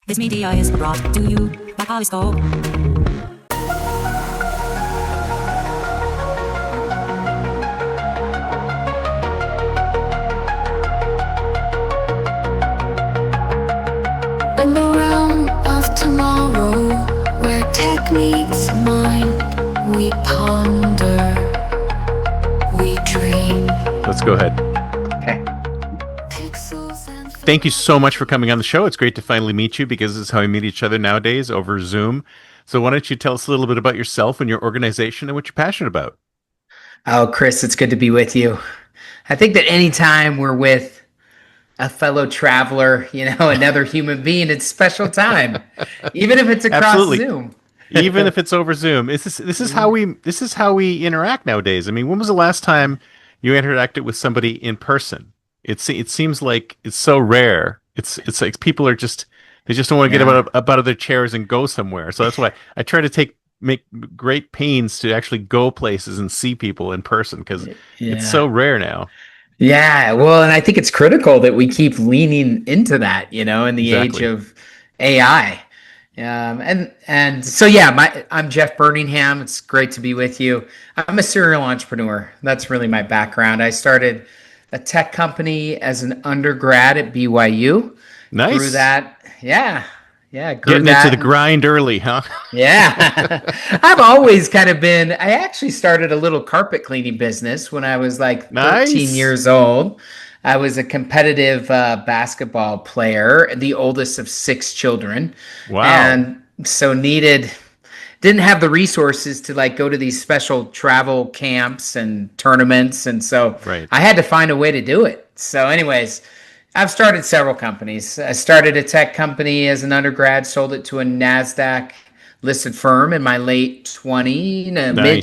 This media is brought to you by Polyscope. In the realm of tomorrow, where techniques mind, we ponder, we dream. Let's go ahead. Okay. Thank you so much for coming on the show. It's great to finally meet you because this is how we meet each other nowadays, over Zoom. So why don't you tell us a little bit about yourself and your organization and what you're passionate about? Oh, Chris, it's good to be with you. I think that anytime we're with a fellow traveler, another human being, it's special time, even if it's across Absolutely. Zoom. Even if it's over Zoom. This is how we interact nowadays. I mean, when was the last time you interacted with somebody in person? It seems like it's so rare. It's like people are they just don't want to get out of their chairs and go somewhere. So that's why I try to make great pains to actually go places and see people in person because it's so rare now. Yeah, well, and I think it's critical that we keep leaning into that, in the age of AI. And so, I'm Jeff Burningham. It's great to be with you. I'm a serial entrepreneur. That's really my background. I started a tech company as an undergrad at BYU. Nice. Grew that. Yeah. Getting into the grind early, huh? Yeah. I've always kind of I actually started a little carpet cleaning business when I was like 13 years old. I was a competitive basketball player, the oldest of 6 children. Wow. And so didn't have the resources to go to these special travel camps and tournaments. And so I had to find a way to do it. So anyways, I've started several companies. I started a tech company as an undergrad, sold it to a NASDAQ listed firm in my late mid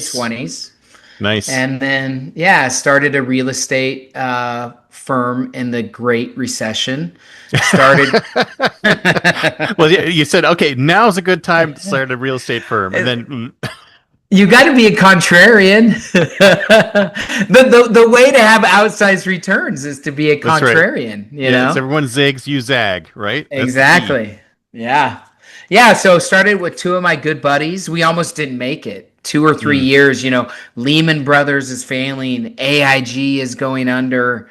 20s. Nice. And then, started a real estate firm in the Great Recession. Well, you said, okay, now's a good time to start a real estate firm. And then you got to be a contrarian. The way to have outsized returns is to be a contrarian. You know, everyone zigs, you zag, right? Exactly. Yeah. So started with 2 of my good buddies. We almost didn't make it. 2 or 3 years. Lehman Brothers is failing. AIG is going under.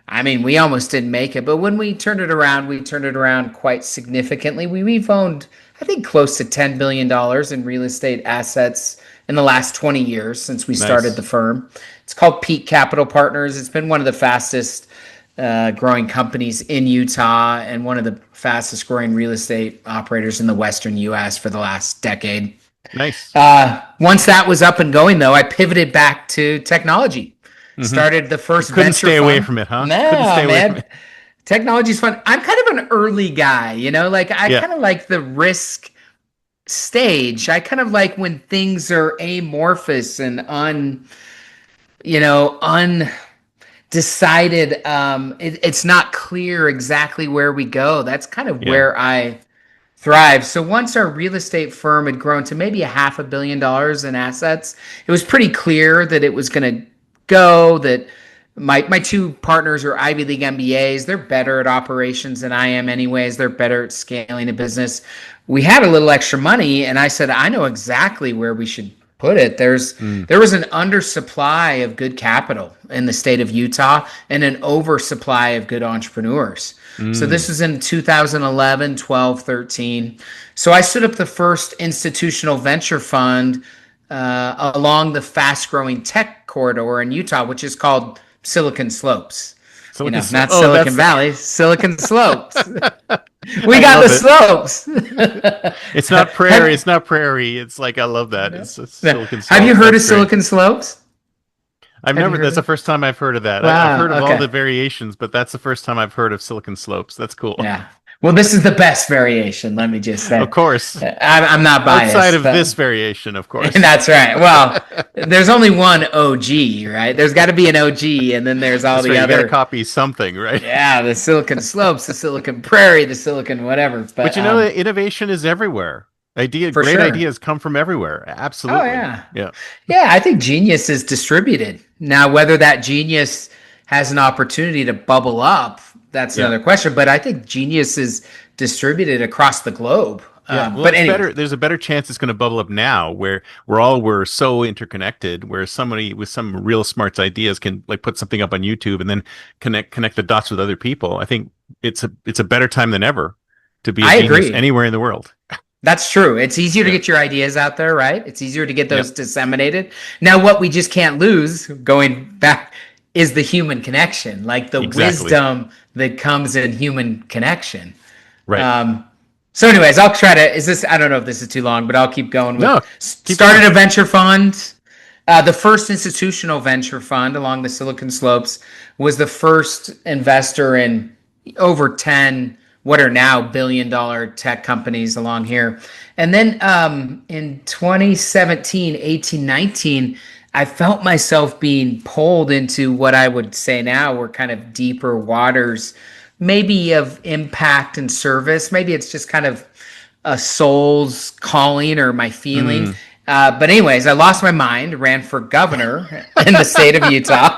I mean, we almost didn't make it. But when we turned it around quite significantly. We've owned, I think, close to $10 billion in real estate assets in the last 20 years since we started the firm. It's called Peak Capital Partners. It's been one of the fastest growing companies in Utah and one of the fastest growing real estate operators in the Western U.S. for the last decade. Nice. Once that was up and going, though, I pivoted back to technology. Started the first venture Couldn't stay away from it, huh? No, man. Technology's fun. I'm kind of an early guy, I kind of like the risk stage. I kind of like when things are amorphous and undecided. It's not clear exactly where we go. That's kind of where I thrive. So once our real estate firm had grown to maybe $500 million in assets, it was pretty clear that it was going to go, that my 2 partners are Ivy League MBAs. They're better at operations than I am anyways. They're better at scaling a business. We had a little extra money, and I said, I know exactly where we should put it. There was an undersupply of good capital in the state of Utah and an oversupply of good entrepreneurs. So this was in 2011, 12, 13. So I stood up the first institutional venture fund along the fast-growing tech corridor in Utah, which is called Silicon Slopes. Not Silicon Valley, Silicon Slopes. We got the slopes. It's not prairie. It's not prairie. It's I love that. It's Silicon Slopes. Have you heard of Silicon Slopes? That's the first time I've heard of that. Wow, I've heard of all the variations, but that's the first time I've heard of Silicon Slopes. That's cool. Yeah. Well, this is the best variation, let me just say. Of course. I'm not biased. Outside of this variation, of course. That's right. Well, there's only one OG, right? There's got to be an OG, and then there's all the other. You got to copy something, right? Yeah, the Silicon Slopes, the Silicon Prairie, the Silicon whatever. But innovation is everywhere. Great ideas come from everywhere. Absolutely. Oh, yeah. I think genius is distributed. Now, whether that genius has an opportunity to bubble up, that's another question. But I think genius is distributed across the globe. Yeah, well, But it's anyway, better. There's a better chance it's going to bubble up now, where we're so interconnected, where somebody with some real smarts ideas can like put something up on YouTube and then connect the dots with other people. I think it's a better time than ever to be a I genius agree. anywhere in the world. That's true. It's easier to Yeah. get your ideas out there, right? It's easier to get those Yep. disseminated. Now, what we just can't lose, going back, is the human connection, like the Exactly. wisdom that comes in human connection. Right. So, anyways, I'll try to. Is this? I don't know if this is too long, but I'll keep going with. No, keep Started going. a venture fund. The first institutional venture fund along the Silicon Slopes was the first investor in over 10 what are now billion-dollar tech companies along here. And then in 2017, 18, 19, I felt myself being pulled into what I would say now were kind of deeper waters, maybe of impact and service. Maybe it's just kind of a soul's calling or my feeling. But anyways, I lost my mind, ran for governor in the state of Utah.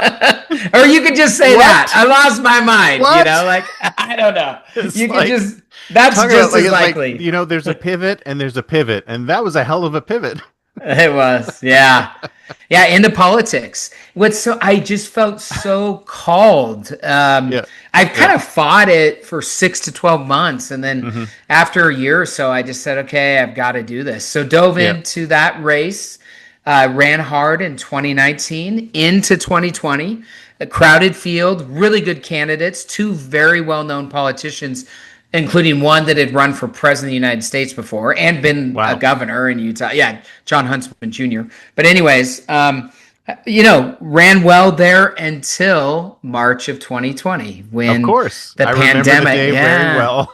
Or you could just say that. I lost my mind. What? You know, like, I don't know. It's You like- could just, that's Talk just about, like, as it's like, likely. there's a pivot and there's a pivot, and that was a hell of a pivot. It was, yeah. Yeah, into politics. I just felt so called. Yeah. I kind of fought it for 6 to 12 months. And then after a year or so, I just said, okay, I've got to do this. So dove into that race, ran hard in 2019 into 2020, a crowded field, really good candidates, two very well-known politicians, including one that had run for president of the United States before and been Wow. a governor in Utah. Yeah, John Huntsman Jr. But anyways, ran well there until March of 2020 when Of course, the I pandemic. remember the day yeah, very well.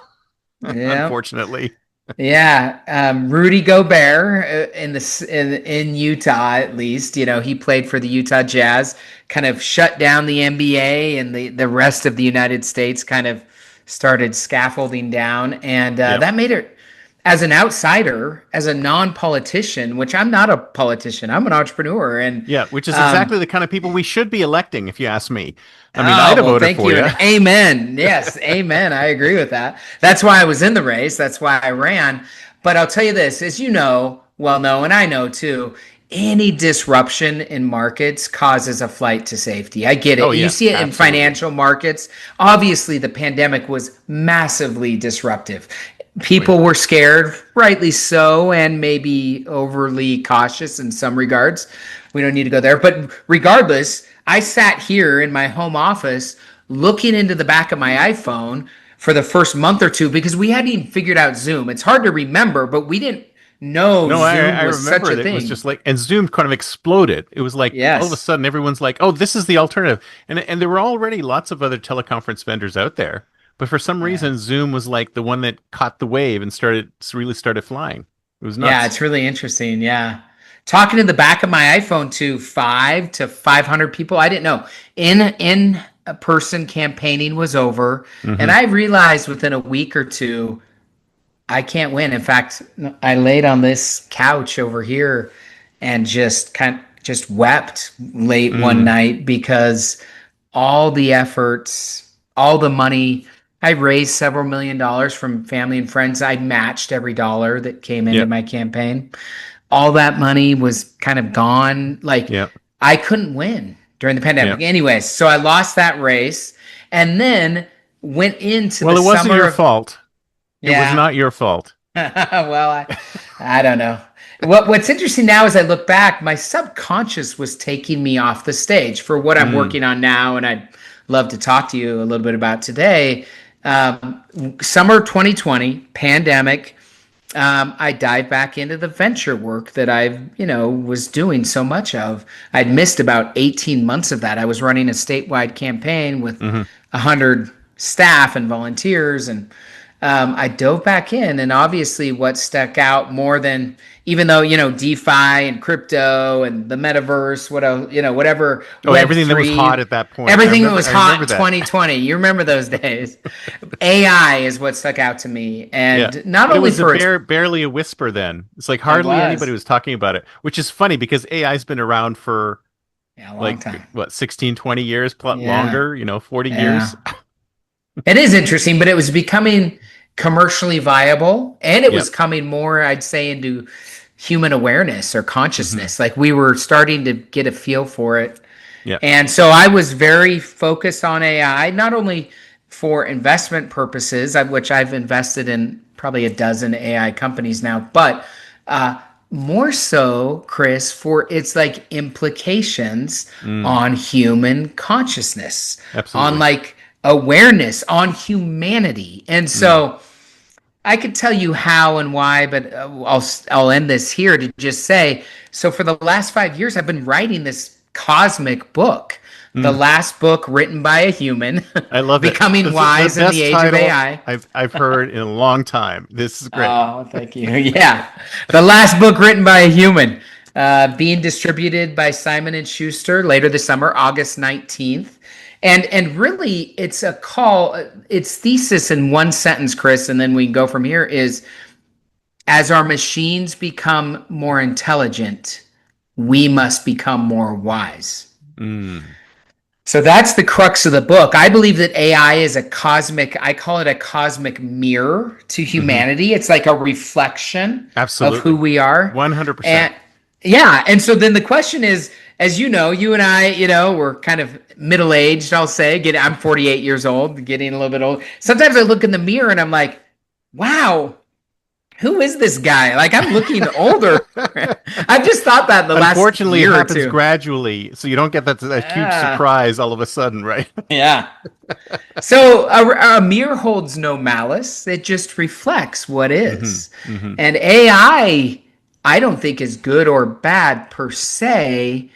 yeah, Unfortunately, yeah. Rudy Gobert in Utah, at least, he played for the Utah Jazz, kind of shut down the NBA, and the rest of the United States kind of started scaffolding down, and that made it, as an outsider, as a non-politician, which I'm not a politician, I'm an entrepreneur, and yeah, which is exactly the kind of people we should be electing, if you ask me. I mean, oh, I'd have well, voted thank for you. you. And amen. Yes, amen. I agree with that. That's why I was in the race. That's why I ran. But I'll tell you this, as you know, and I know too, any disruption in markets causes a flight to safety. I get it. Oh, yeah, You see it in absolutely. financial markets. Obviously, the pandemic was massively disruptive. People were scared, rightly so, and maybe overly cautious in some regards. We don't need to go there. But regardless, I sat here in my home office looking into the back of my iPhone for the first month or two because we hadn't even figured out Zoom. It's hard to remember, but we didn't know No, Zoom I was such remember a it. thing. It was just like, and Zoom kind of exploded. It was like Yes. all of a sudden everyone's like, "Oh, this is the alternative," and there were already lots of other teleconference vendors out there, but for some reason, Zoom was like the one that caught the wave and really started flying. It was nuts. Yeah, it's really interesting. Yeah. Talking to the back of my iPhone to 500 people. I didn't know. In a person campaigning was over. And I realized within a week or two, I can't win. In fact, I laid on this couch over here and just wept late one night because all the efforts, all the money. I raised several $1 million from family and friends. I matched every dollar that came into my campaign. All that money was kind of gone. Like I couldn't win during the pandemic. Anyways, so I lost that race and then went into Well, the it wasn't summer your of- fault. It Yeah. was not your fault. Well, I don't know. What's interesting now as I look back, my subconscious was taking me off the stage for what I'm working on now, and I'd love to talk to you a little bit about today. Summer 2020, pandemic, I dived back into the venture work that I was doing so much of. I'd missed about 18 months of that. I was running a statewide campaign with 100 staff and volunteers, and I dove back in, and obviously what stuck out more than, even though, DeFi and crypto and the metaverse, whatever. Oh, everything that was Web3, hot at that point. Everything that was I hot remember in that. 2020. You remember those days. AI is what stuck out to me. And not But only it was for its barely a whisper then. It's like hardly was. anybody was talking about it, which is funny because AI's been around for a long like time. 16, 20 years Yeah. longer, 40 Yeah. years. It is interesting, but it was becoming commercially viable, and it was Yep. coming more, I'd say, into human awareness or Hmm. consciousness. Like we were starting to get a feel for it. Yep. And so I was very focused on AI, not only for investment purposes, which I've invested in probably a dozen AI companies now, but uh, more so, Chris, for its like implications Mm, on human consciousness, on absolutely. like awareness, on humanity. And Mm, so I could tell you how and why, but I'll end this here to just say, so for the last 5 years, I've been writing this cosmic book, the mm. last book written by a human, I love it. Becoming This is the Wise in the best Age of title AI. I've heard in a long time. This is great. Oh, thank you. Yeah, the last book written by a human, being distributed by Simon and Schuster later this summer, August 19th. And really, it's a call. Its thesis in one sentence, Chris, and then we can go from here. Is as our machines become more intelligent, we must become more wise. Mm, So that's the crux of the book. I believe that AI is a cosmic, I call it a cosmic mirror to hmm. humanity. It's like a reflection of who Absolutely. we are. 100%. And yeah, and so then the question is, as you know, you and I, we're kind of middle-aged, I'll say. I'm 48 years old, getting a little bit old. Sometimes I look in the mirror and I'm like, wow, who is this guy? Like I'm looking older. I've just thought that in the last Unfortunately, it year or happens two. gradually, so you don't get that huge Ah, surprise all of a sudden, right? yeah. So a mirror holds no malice. It just reflects what Hmm. is. Hmm. And I don't think is good or bad per se.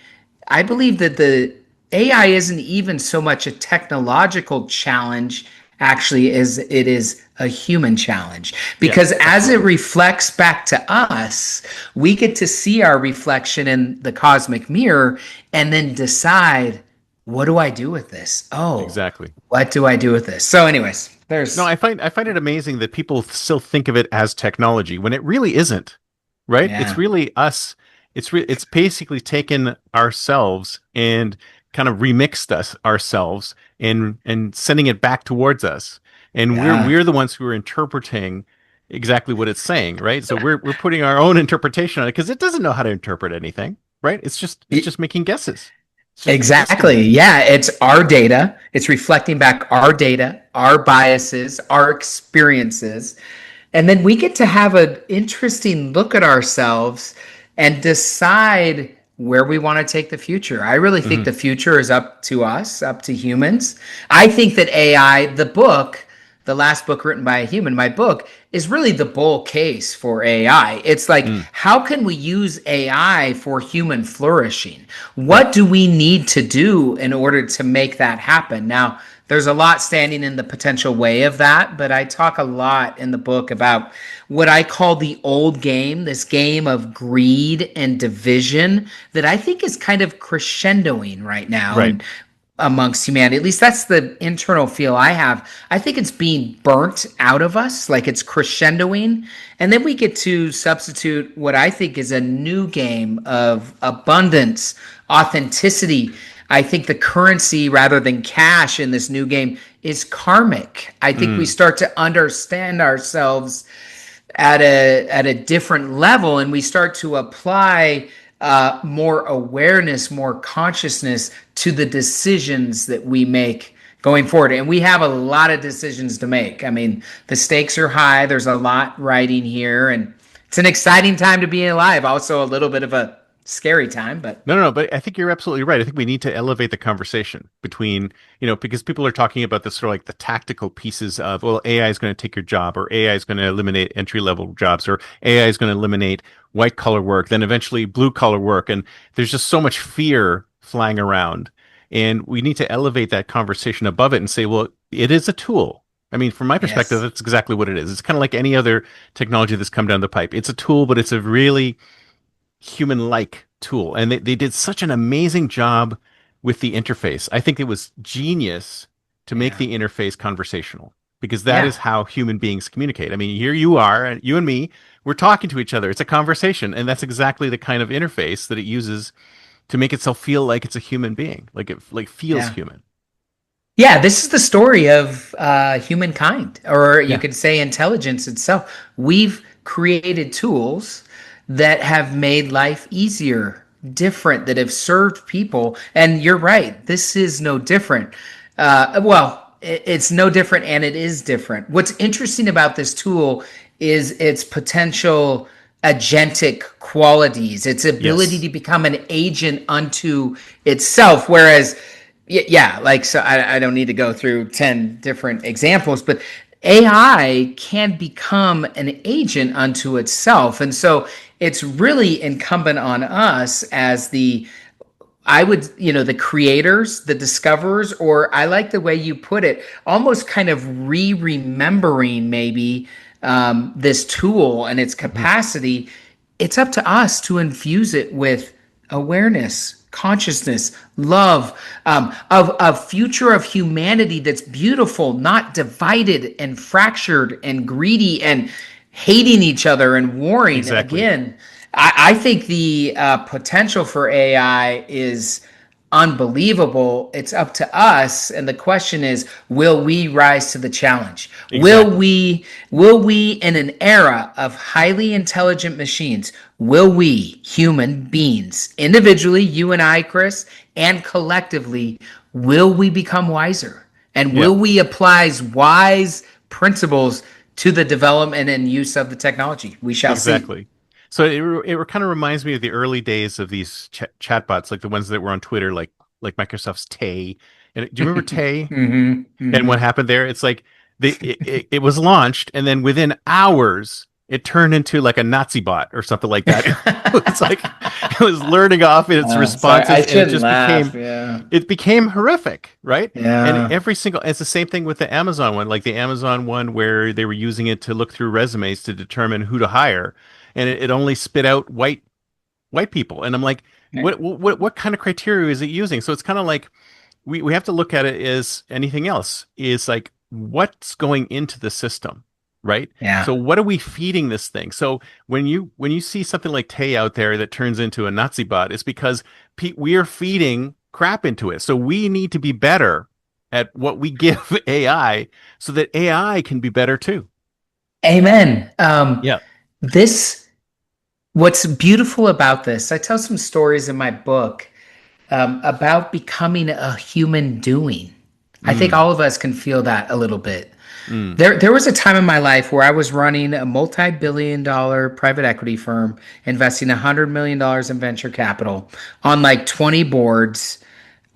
I believe that the AI isn't even so much a technological challenge actually as it is a human challenge Yeah, because as it absolutely. reflects back to us, we get to see our reflection in the cosmic mirror and then decide, what do I do with this? Oh, Exactly. what do I do with this? So anyways, No, there's I find it amazing that people still think of it as technology when it really isn't, right? It's yeah. really us. It's basically taken ourselves and kind of remixed us ourselves and sending it back towards us. And we're Yeah. we're the ones who are interpreting exactly what it's saying, right? So we're putting our own interpretation on it because it doesn't know how to interpret anything, right? It's just making guesses. It's just an Exactly. estimate. Yeah, it's our data. It's reflecting back our data, our biases, our experiences. And then we get to have an interesting look at ourselves and decide where we want to take the future. I really think Hmm. the future is up to us, up to humans. I think that AI, the book, the last book written by a human, my book, is really the bull case for AI. It's like, Mm, how can we use AI for human flourishing? right. What do we need to do in order to make that happen? Now, there's a lot standing in the potential way of that, but I talk a lot in the book about what I call the old game, this game of greed and division that I think is kind of crescendoing right now. Right. And amongst humanity. At least that's the internal feel I have. I think it's being burnt out of us, like it's crescendoing. And then we get to substitute what I think is a new game of abundance, authenticity. I think the currency rather than cash in this new game is karmic. I think we Mm, start to understand ourselves at a different level, and we start to apply more awareness, more consciousness to the decisions that we make going forward. And we have a lot of decisions to make. I mean, the stakes are high. There's a lot riding here, and it's an exciting time to be alive. Also, a little bit of a scary time, but no, no, no, but I think you're absolutely right. I think we need to elevate the conversation between, because people are talking about this sort of like the tactical pieces of, well, AI is going to take your job, or AI is going to eliminate entry level jobs, or AI is going to eliminate white collar work, then eventually blue collar work. And there's just so much fear flying around. And we need to elevate that conversation above it and say, well, it is a tool. I mean, from my perspective, yes. that's exactly what it is. It's kind of like any other technology that's come down the pipe. It's a tool, but it's a really human-like tool. And they did such an amazing job with the interface. I think it was genius to make Yeah. the interface conversational because that Yeah. is how human beings communicate. I mean, here you are, you and me, we're talking to each other. It's a conversation, and that's exactly the kind of interface that it uses to make itself feel like it's a human being, like it feels Yeah. human. Yeah, this is the story of humankind, or you Yeah. could say intelligence itself. We've created tools that have made life easier, different, that have served people. And you're right, this is no different. It's no different and it is different. What's interesting about this tool is its potential agentic qualities, its ability Yes. to become an agent unto itself. Whereas yeah, like, so I don't need to go through 10 different examples, but AI can become an agent unto itself. And so it's really incumbent on us as the creators, the discoverers, or I like the way you put it, almost kind of remembering maybe this tool and its Mhm. capacity. It's up to us to infuse it with awareness, consciousness, love, of a future of humanity that's beautiful, not divided and fractured and greedy and hating each other and warring. Exactly. Again, I think the potential for AI is unbelievable. It's up to us, and the question is, will we rise to the challenge? Exactly. Will we in an era of highly intelligent machines, will we, human beings, individually, you and I, Chris, and collectively, will we become wiser? And Yeah. will we apply wise principles to the development and use of the technology? We shall see. Exactly. So it kind of reminds me of the early days of these chatbots, like the ones that were on Twitter, like Microsoft's Tay. And do you remember Tay Hmm. and what Hmm. happened there? It's like it was launched, and then within hours, it turned into like a Nazi bot or something like that. It's like it was learning off in its Sorry, responses, I and shouldn't laugh. Yeah. it became horrific, right? And Yeah. every single, it's the same thing with the Amazon one, like the Amazon one where they were using it to look through resumes to determine who to hire, and it only spit out white people, and I'm like, what kind of criteria is it using? So it's kind of like we have to look at it as anything else is like what's going into the system, right? So Yeah. what are we feeding this thing? So when you see something like Tay out there that turns into a Nazi bot, it's because we are feeding crap into it. So we need to be better at what we give AI so that AI can be better too. Amen. Yeah. This, what's beautiful about this, I tell some stories in my book about becoming a human doing. I think Mm, all of us can feel that a little bit. mm. There was a time in my life where I was running a multi-billion-dollar private equity firm, investing $100 million in venture capital on like 20 boards,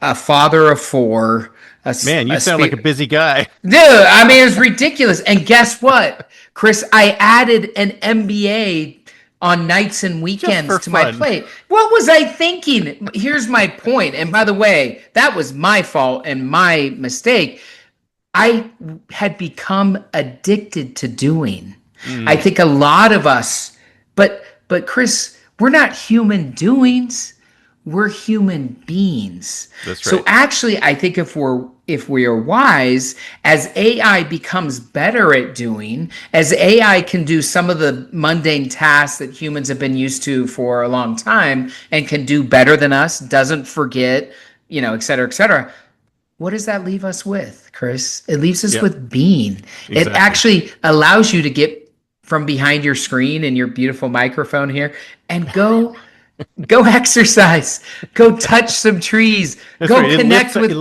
a father of four, Man, you a sound like a busy guy. dude. I mean, it was ridiculous. And guess what, Chris? I added an MBA on nights and Just weekends for to my fun. plate. What was I thinking? Here's my point. And by the way, that was my fault and my mistake. I had become addicted to doing. I Mm, think a lot of us, but Chris, we're not human doings. We're human beings. that's So right. actually, I think if we are wise, as AI becomes better at doing, as AI can do some of the mundane tasks that humans have been used to for a long time and can do better than us, doesn't forget, et cetera, et cetera. What does that leave us with, Chris? It leaves us Yep, with being. It exactly. actually allows you to get from behind your screen and your beautiful microphone here and go exercise, go touch some trees, That's go right. connect with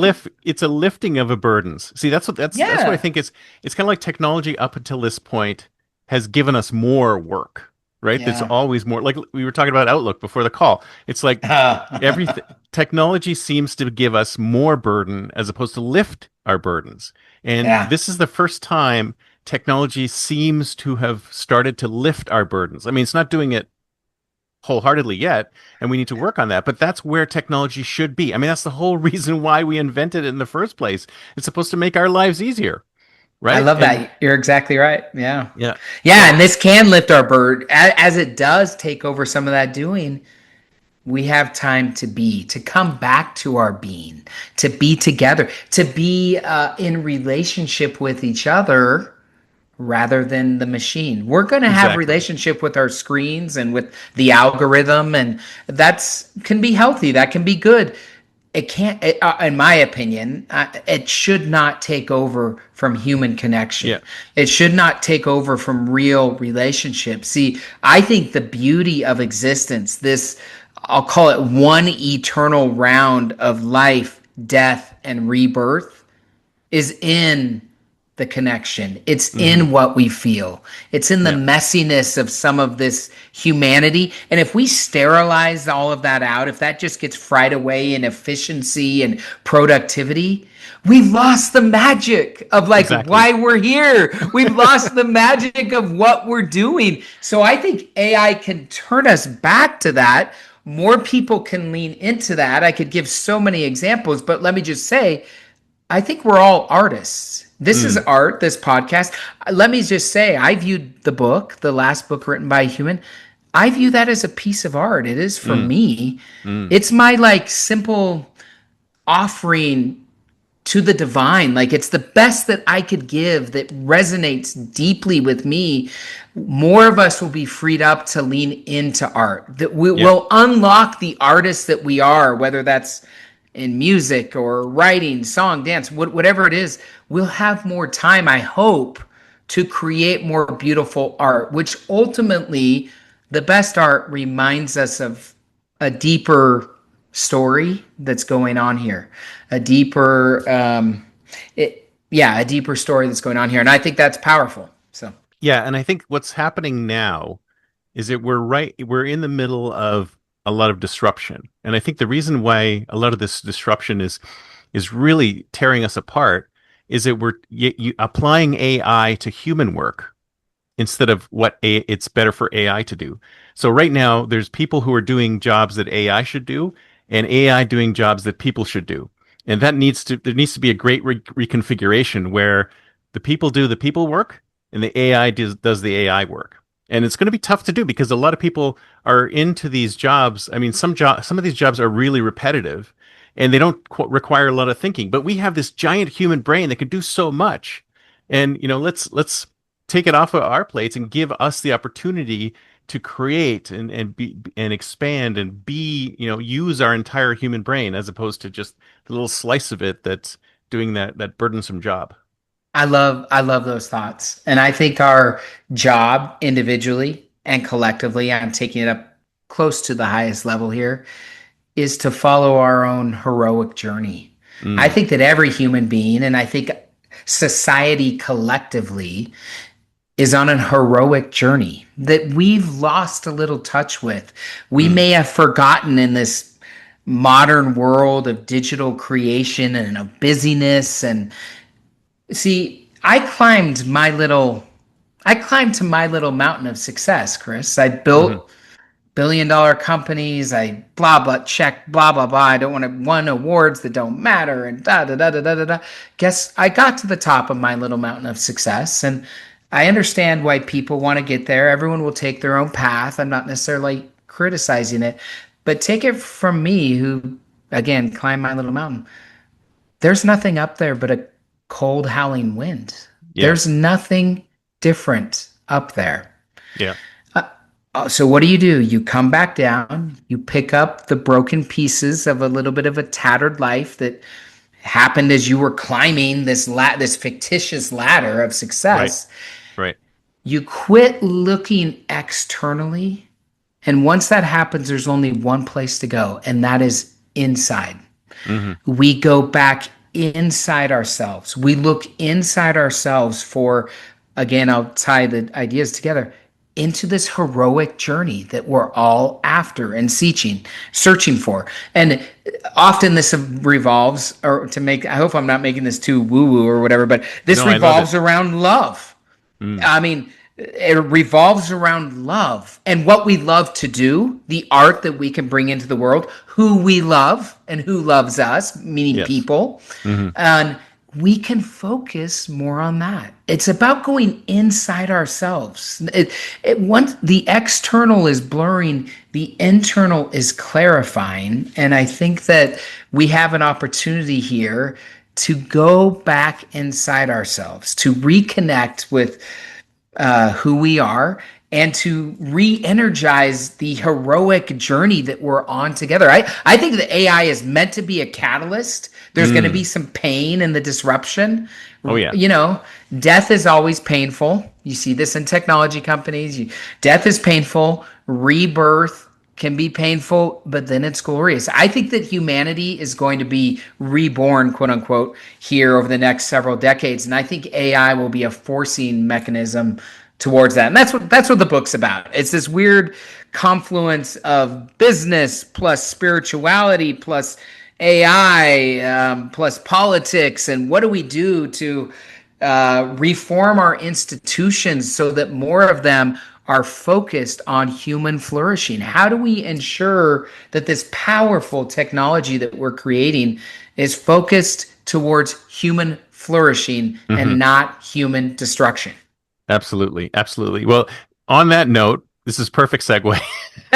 It's a lifting of a burdens. See, that's what I yeah. think it's kind of like technology up until this point has given us more work, right? There's Yeah. always more. Like we were talking about Outlook before the call. It's like everything technology seems to give us more burden as opposed to lift our burdens. And Yeah. this is the first time technology seems to have started to lift our burdens. I mean, it's not doing it wholeheartedly yet, and we need to work on that. But that's where technology should be. I mean, that's the whole reason why we invented it in the first place. It's supposed to make our lives easier, I right? love And that. You're exactly right. Yeah. yeah, Yeah, and so this can lift our bird as it does take over some of that doing. We have time to come back to our being, to be together, to be in relationship with each other rather than the machine. We're going to have exactly. relationship with our screens and with the algorithm, and that's can be healthy. That can be good. it can't, in my opinion, it should not take over from human connection. Yeah. It should not take over from real relationships. See, I think the beauty of existence, this, I'll call it one eternal round of life, death, and rebirth, is in the connection. It's in what we feel. It's in the messiness of some of this humanity. And if we sterilize all of that out, if that just gets fried away in efficiency and productivity, we've lost the magic of like why we're here. We've lost the magic of what we're doing. So I think AI can turn us back to that. More people can lean into that. I could give so many examples, but let me just say, I think we're all artists. This is art, this podcast. Let me just say, I viewed the book, the last book written by a human, I view that as a piece of art. It is for me. It's my like simple offering to the divine. Like it's the best that I could give that resonates deeply with me. More of us will be freed up to lean into art. That we will unlock the artists that we are, whether that's in music or writing, song, dance, whatever it is. We'll have more time, I hope, to create more beautiful art, which ultimately the best art reminds us of a deeper story that's going on here, a deeper story that's going on here. And I think that's powerful. So Yeah, and I think what's happening now is that we're in the middle of a lot of disruption. And I think the reason why a lot of this disruption is really tearing us apart is that we're applying AI to human work instead of what it's better for AI to do. So right now, there's people who are doing jobs that AI should do, and AI doing jobs that people should do. And there needs to be a great reconfiguration where the people do the people work and the AI does the AI work. And it's going to be tough to do because a lot of people are into these jobs. I mean, some of these jobs are really repetitive and they don't require a lot of thinking, but we have this giant human brain that can do so much. And, let's take it off of our plates and give us the opportunity to create and be and expand and be, use our entire human brain as opposed to just the little slice of it that's doing that burdensome job. I love those thoughts. And I think our job individually and collectively, I'm taking it up close to the highest level here, is to follow our own heroic journey. I think that every human being, and I think society collectively, is on a heroic journey that we've lost a little touch with. We may have forgotten in this modern world of digital creation and of busyness. And see, I climbed to my little mountain of success, Chris. I built billion-dollar companies. I check, blah, blah, blah. I don't want to win awards that don't matter and da, da, da, da, da, da, da. Guess I got to the top of my little mountain of success. And I understand why people want to get there. Everyone will take their own path. I'm not necessarily criticizing it. But take it from me who, again, climbed my little mountain. There's nothing up there but a cold howling wind. There's nothing different up there. So what do? You come back down, you pick up the broken pieces of a little bit of a tattered life that happened as you were climbing this fictitious ladder of success. Right. You quit looking externally, and once that happens, there's only one place to go, and that is inside. We go back inside ourselves. We look inside ourselves for, again, I'll tie the ideas together, into this heroic journey that we're all after and searching for. And often this revolves, I hope I'm not making this too woo-woo or whatever, but this revolves around love. I mean, it revolves around love and what we love to do, the art that we can bring into the world, who we love and who loves us, meaning people. And we can focus more on that. It's about going inside ourselves. Once the external is blurring, the internal is clarifying. And I think that we have an opportunity here to go back inside ourselves, to reconnect with who we are and to re-energize the heroic journey that we're on together. I think that AI is meant to be a catalyst. There's going to be some pain in the disruption. Oh, yeah. You know, death is always painful. You see this in technology companies. Death is painful. Rebirth can be painful, but then it's glorious. I think that humanity is going to be reborn, quote unquote, here over the next several decades. And I think AI will be a forcing mechanism towards that. And that's what the book's about. It's this weird confluence of business plus spirituality plus AI plus politics. And what do we do to reform our institutions so that more of them are focused on human flourishing? How do we ensure that this powerful technology that we're creating is focused towards human flourishing and not human destruction? Absolutely. Absolutely. Well, on that note, this is perfect segue.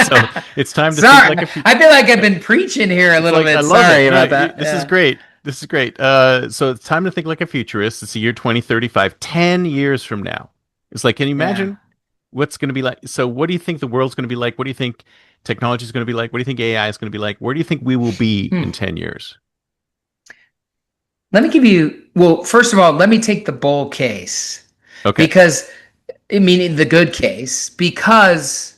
So it's time to Sorry, think like I feel like I've been preaching here a little bit. I love Sorry it. about that. This is great. This is great. So it's time to think like a futurist. It's the year 2035, 10 years from now. It's like, can you imagine what's going to be like? So what do you think the world's going to be like? What do you think technology is going to be like? What do you think AI is going to be like? Where do you think we will be in 10 years? Let me give you, well, first of all, let me take the bull case. Okay. Because, meaning the good case, because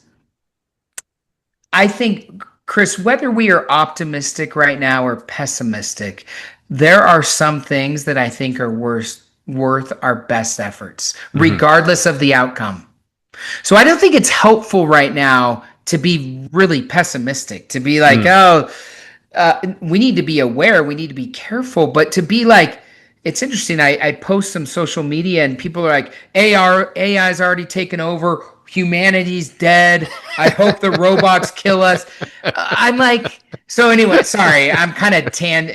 I think, Chris, whether we are optimistic right now or pessimistic, there are some things that I think are worth our best efforts, regardless of the outcome. So I don't think it's helpful right now to be really pessimistic, to be like, we need to be aware, we need to be careful, but to be like, it's interesting. I post some social media and people are like, AI's already taken over. Humanity's dead. I hope the robots kill us. I'm like, so anyway, sorry, I'm kind of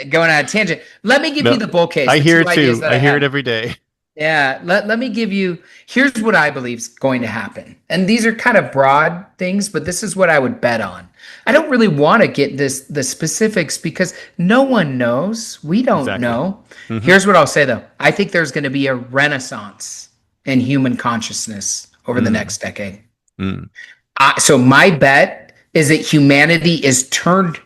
going on a tangent. Let me give you the bull case. I hear it too. I hear it every day. Yeah. Let me give you, here's what I believe is going to happen. And these are kind of broad things, but this is what I would bet on. I don't really want to get the specifics because no one knows. We don't know. Here's what I'll say though. I think there's going to be a renaissance in human consciousness over the next decade. So my bet is that humanity is turned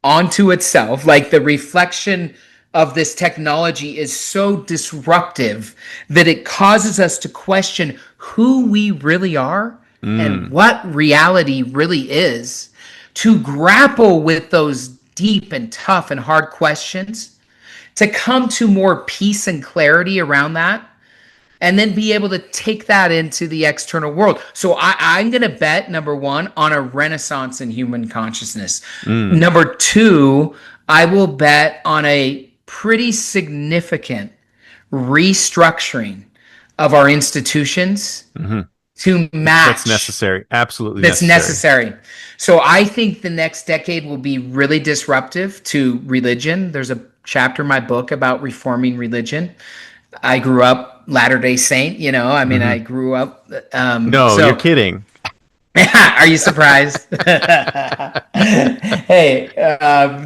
onto itself, like the reflection of this technology is so disruptive that it causes us to question who we really are and what reality really is, to grapple with those deep and tough and hard questions, to come to more peace and clarity around that, and then be able to take that into the external world. So I'm going to bet, number one, on a renaissance in human consciousness. Number two, I will bet on a pretty significant restructuring of our institutions to match. That's necessary. Absolutely That's necessary. So I think the next decade will be really disruptive to religion. There's a chapter in my book about reforming religion. I grew up Latter-day Saint, I grew up. You're kidding. Are you surprised? Hey,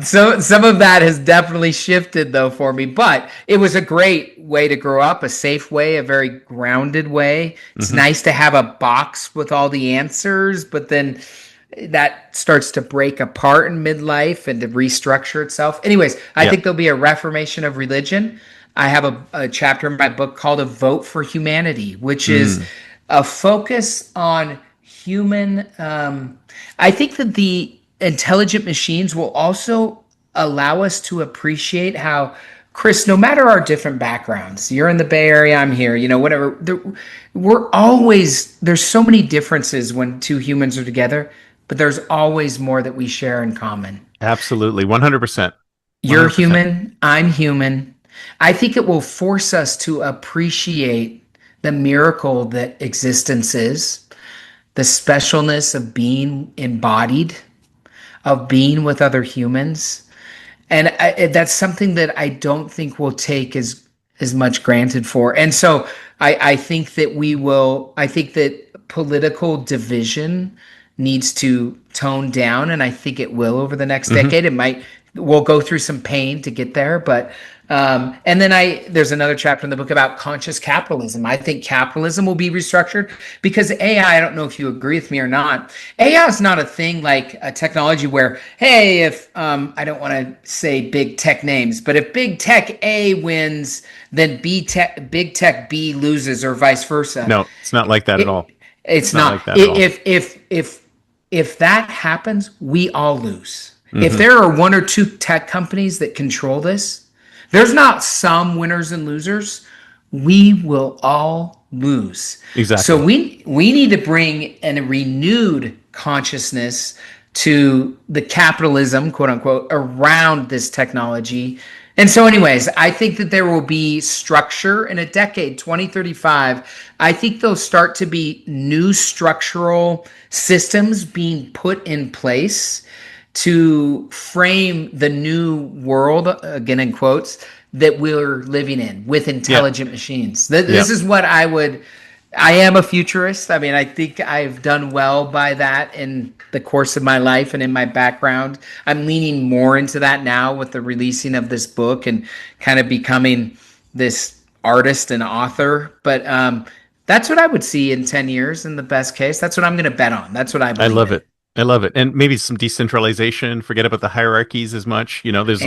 so some of that has definitely shifted though for me, but it was a great way to grow up, a safe way, a very grounded way. It's nice to have a box with all the answers, but then that starts to break apart in midlife and to restructure itself. Anyways, I think there'll be a reformation of religion. I have a chapter in my book called A Vote for Humanity, which is a focus on human. I think that the intelligent machines will also allow us to appreciate how, Chris, no matter our different backgrounds, you're in the Bay Area, I'm here, whatever, there's so many differences when two humans are together, but there's always more that we share in common. Absolutely. 100%. You're human. I'm human. I think it will force us to appreciate the miracle that existence is, the specialness of being embodied, of being with other humans. And that's something that I don't think we'll take as much granted for. And so I think that I think that political division needs to tone down, and I think it will over the next decade. We'll go through some pain to get there, but And then there's another chapter in the book about conscious capitalism. I think capitalism will be restructured because AI, I don't know if you agree with me or not. AI is not a thing like a technology where, hey, if I don't want to say big tech names, but if big tech A wins, then big tech B loses, or vice versa. No, it's not like that at all. It's not. Like that at all. If that happens, we all lose. Mm-hmm. If there are one or two tech companies that control this, there's not some winners and losers. We will all lose. Exactly. So we need to bring a renewed consciousness to the capitalism, quote unquote, around this technology. And so anyways, I think that there will be structure in a decade, 2035. I think there'll start to be new structural systems being put in place to frame the new world, again in quotes, that we're living in with intelligent machines. This is what I am a futurist. I mean, I think I've done well by that in the course of my life and in my background. I'm leaning more into that now with the releasing of this book and kind of becoming this artist and author. But that's what I would see in 10 years in the best case. That's what I'm going to bet on. That's what I believe. I love it. I love it. And maybe some decentralization, forget about the hierarchies as much. There's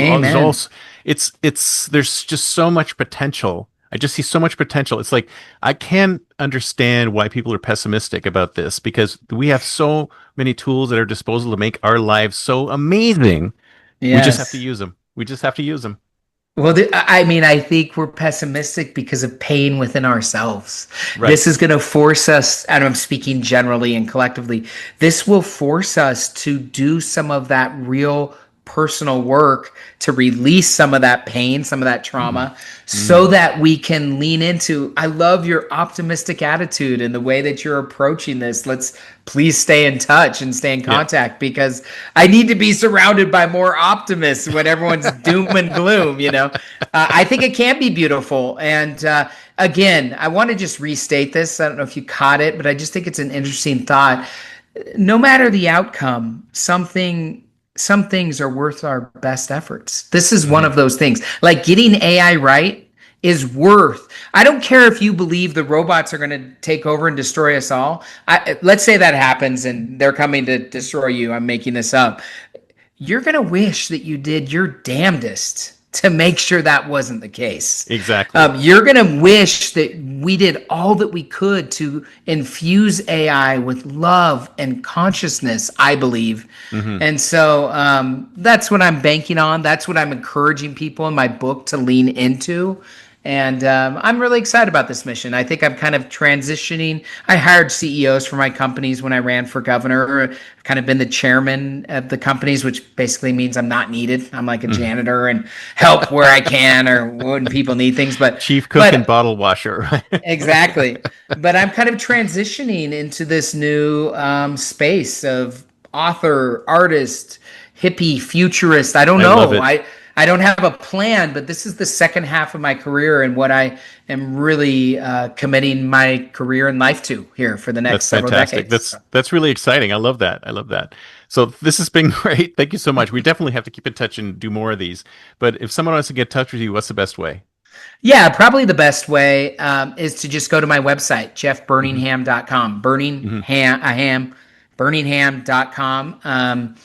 just so much potential. I just see so much potential. It's like, I can't understand why people are pessimistic about this, because we have so many tools at our disposal to make our lives so amazing. Yes. We just have to use them. Well, I think we're pessimistic because of pain within ourselves. Right. This is going to force us, and I'm speaking generally and collectively, this will force us to do some of that real personal work to release some of that pain, some of that trauma, so that we can lean into, I love your optimistic attitude and the way that you're approaching this. Let's please stay in touch and stay in contact, because I need to be surrounded by more optimists when everyone's doom and gloom, I think it can be beautiful. And again, I want to just restate this. I don't know if you caught it, but I just think it's an interesting thought. No matter the outcome, some things are worth our best efforts. This is one of those things. Like getting AI right is worth. I don't care if you believe the robots are going to take over and destroy us all. Let's say that happens and they're coming to destroy you. I'm making this up. You're going to wish that you did your damnedest to make sure that wasn't the case. Exactly. You're going to wish that we did all that we could to infuse AI with love and consciousness, I believe. And so that's what I'm banking on. That's what I'm encouraging people in my book to lean into. And I'm really excited about this mission. I think I'm kind of transitioning. I hired CEOs for my companies when I ran for governor. I've kind of been the chairman of the companies, which basically means I'm not needed. I'm like a janitor and help where I can or when people need things. But chief cook and bottle washer. Right? Exactly. But I'm kind of transitioning into this new space of author, artist, hippie, futurist. I don't know. Love it. I don't have a plan, but this is the second half of my career and what I am really committing my career and life to here for the next several decades. That's really exciting. I love that. So this has been great. Thank you so much. We definitely have to keep in touch and do more of these. But if someone wants to get in touch with you, what's the best way? Yeah, probably the best way is to just go to my website, jeffburningham.com. Burningham.com.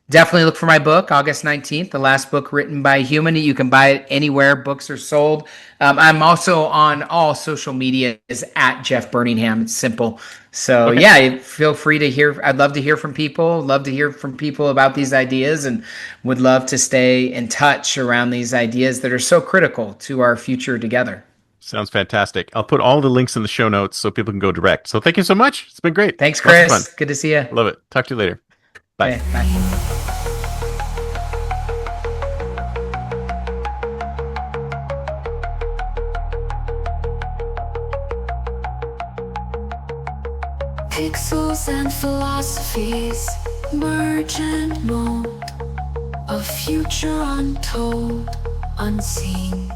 Definitely look for my book, August 19th, the last book written by a human. You can buy it anywhere books are sold. I'm also on all social media is at Jeff Burningham. It's simple. So yeah, feel free to hear. I'd love to hear from people. Love to hear from people about these ideas, and would love to stay in touch around these ideas that are so critical to our future together. Sounds fantastic. I'll put all the links in the show notes so people can go direct. So thank you so much. It's been great. Thanks, Chris. Good to see you. Love it. Talk to you later. Bye. Okay, bye. Pixels and philosophies merge and mold, a future untold, unseen.